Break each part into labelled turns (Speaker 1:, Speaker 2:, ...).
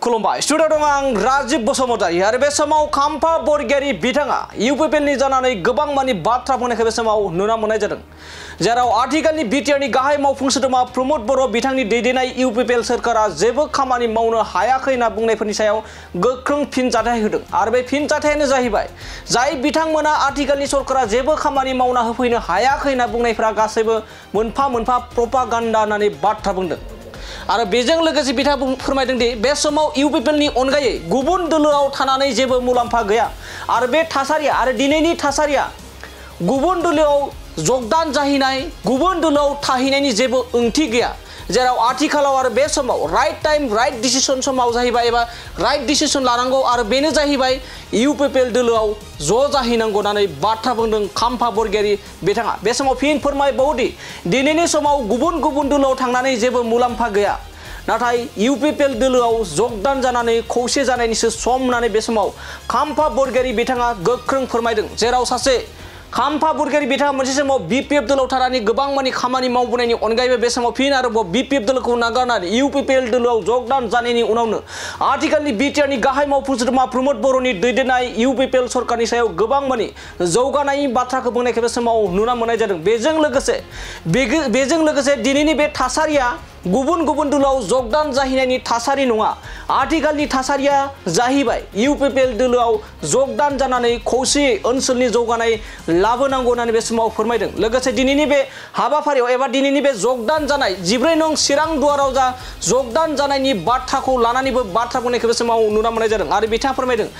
Speaker 1: खुलुमबाय स्टुडिअ दं आं राजीव बसुमतारी आरो बे समाव खाम्फा बरगयारि बिथाङा इउपिपिएलनि जानानै गोबां मानि बाथ्रा बुंनायखौ बे समाव नुना मोननाय जादों जेराव आथिखालनि बिटिआरनि गाहाय मावफुं सोद्रोमा प्रमद बर' बिथांनि दैदेननाय इउपिपिएल सरकारा जेबो खामानि मावनो हायाखै होनना बुंनायफोरनि सायाव गोख्रों फिनजाथाय होदों आरो बे फिनजाथायानो जाहैबाय जाय बिथांमोना आथिखालनि सरकारा जेबो खामानि मावना होफैनो हायाखै होनना बुंनायफोरा गासैबो मोनफा मोनफा प्रपागान्डा होननानै बाथ्रा बुंदों आरो बेजों लोगोसे बिथाङा फोरमायदों दि बे समाव इउपिपिएलनि अनगायै गुबुन दोलोआव थानानै जेबो मुलाम्फा गैया आरो बे थासारिया आरो दिनैनि थासारिया गुबुन दोलोआव जगदान जाहैनाय गुबुन दोलोआव थाहैनायनि जेबो ओंथि गैया जेराव आथिखालाव आरो बे समाव राइट टाइम राइट डिसिसन समाव जाहैबाय एबा राइट डिसिसन लानांगौ आरो बेनो जाहैबाय इउपिपिएल दोलोआव ज' जाहैनांगौ होननानै बाथ्रा बुंदों खाम्फा बरगयारि बिथाङा बे समाव फिन फोरमायबावदि दिनैनि समाव गुबुन गुबुन दोलोआव थांनानै जेबो मुलाम्फा गैया नाथाय इउपिपिएल दोलोआव जगदान जानानै खौसे जानायनिसो सम होननानै बे समाव खाम्फा बरगयारि बिथाङा गोख्रों फोरमायदों जेराव सासे खाम्फा बरगयारि बिथाङा मोनसे समाव बिपिएफ दोलोआव थानानै गोबां मानि खामानि मावबोनायनि अनगायैबो बे समाव फिन आरोबाव बिपिएफ दोलोखौ नागारनानै इउपिपिएल दोलोआव जगदान जानायनि उनावनो आथिखालनि बिटिआरनि गाहाय मावफुं सोद्रोमा प्रमद बर'नि दैदेननाय इउपिपिएल सरकारनि सायाव गोबां मानि जौगानायनि बाथ्राखौ बुंनायखौ बे समाव नुना मोननाय जादों बेजों लोगोसे दिनैनि बे थासारिया गुबुन गुबुन दोलोआव जगदान जाहैनायनि थासारि नङा आथिखालनि थासारिया जाहैबाय इउपिपिएल दोलोआव जगदान जानानै खौसेयै ओनसोलनि जौगानाय लाबोनांगौ होननानै बे समाव फोरमायदों लोगोसे दिनैनि बे हाबाफारियाव एबा दिनैनि बे जगदान जानाय 14 नं चिरां दुवाराव जा जगदान जानायनि बाथ्राखौ लानानैबो बाथ्रा बुंनायखौ बे समाव नुना मोननाय जादों आरो बिथाङा फोरमायदों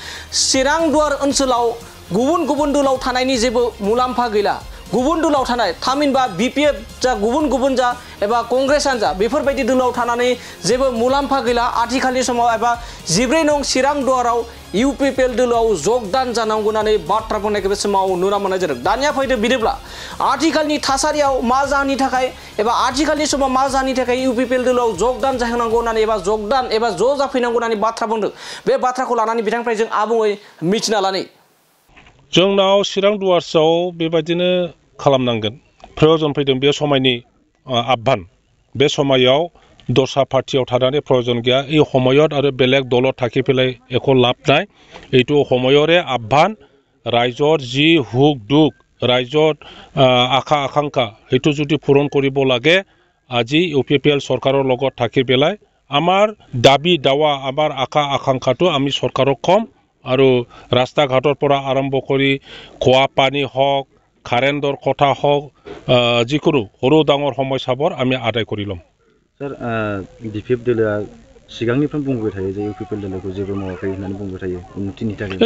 Speaker 1: चिरां दुवार ओनसोलाव गुबुन गुबुन दोलोआव थानायनि जेबो मुलाम्फा गैला गुबुन दोलोआव थानाय थामहिनबा बिपिएफ जा गुबुन जा एबा कंग्रेसआनो जा बेफोरबायदि दोलोआव थानानै जेबो मुलाम्फा गैला आथिखालनि समाव एबा 14 नं चिरां दुवाराव इउपिपिएल दोलोआव जगदान जानांगौ होननानै बाथ्रा बुंनायखौ बे समाव नुना मोननाय जादों दानिया फैदो बिदिब्ला आथिखालनि थासारियाव मा जाहोननि थाखाय एबा आथिखालनि समाव मा जाहोननि थाखाय इउपिपिएल दोलोआव जगदान जाहोनांगौ होननानै एबा जगदान एबा ज' जाफैनांगौ होननानै बाथ्रा बुंदों बे बाथ्राखौ लानानै बिथांनिफ्राय जों आबुङै मिथिना लानि
Speaker 2: जोंनाव चिरां दुवार्सआव बेबायदिनो खालामनांगोन प्रयोजन फैदों बे समायनि आह्वान बे समायाव दस्रा पार्टियाव थानानै प्रयोजन गैया এই সময়ত আৰু বেলেগ দলত থাকি পেলাই একো লাভ নাই এইটো সময়ৰে আহ্বান ৰাইজৰ যি হুক দুখ ৰাইজৰ আশা আকাংক্ষা সেইটো যদি পূৰণ কৰিব লাগে আজি ইউপিপিএল চৰকাৰৰ লগত থাকি পেলাই আমাৰ দাবী দাৱা আমাৰ আশা আকাংক্ষাটো আমি চৰকাৰক কম আৰু ৰাস্তা ঘাটৰ পৰা আৰম্ভ কৰি খোৱা পানী হওক কাৰেণ্টৰ কথা হওক যিকোনো সৰু ডাঙৰ সমস্যাবোৰ আমি আদায় কৰি ল'ম
Speaker 3: স্যার বিপিএফ দলआ सिगांनिफ्राय बुंबाय थायो जे इउपिपिएल दलखौ जेबो मावाखै होननानै बुंबाय थायो उन्नतिनि थाखाय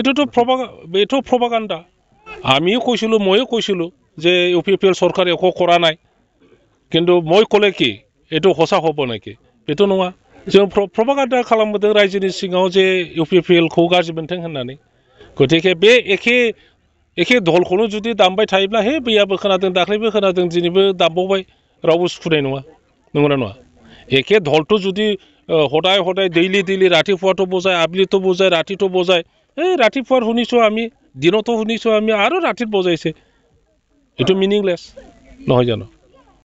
Speaker 2: एटुটো प्रपागान्डा आमिও কৈছিলো মইও কৈছিলো যে ইউপিপিএল চৰকাৰ একো কৰা নাই কিন্তু মই ক'লে কি এটো সঁচা হ'ব নেকি এটো নङा जों प्रपागान्डा खालामबोदों रायजोनि सिङाव जे इउपिपिएलखौ गाज्रि मोनथों होननानै गतिके बे एखे दलखौनो जुदि दामबाय थायोब्ला हे बैयाबो खोनादों दाख्लैबो खोनादों दिनैबो दामबावबाय रावबो सुखुनाय नङा नंगौना नङा एखे दलটো যদি সদায় ডেইলি ৰাতিপুৱাটো বজায় আবেলিটো বজায় ৰাতিটো বজায় এই ৰাতিপুৱাৰ শুনিছো আমি দিনতো শুনিছো আমি আৰু ৰাতিত বজাইছে এটো মিনিংলেছ নহয় জানো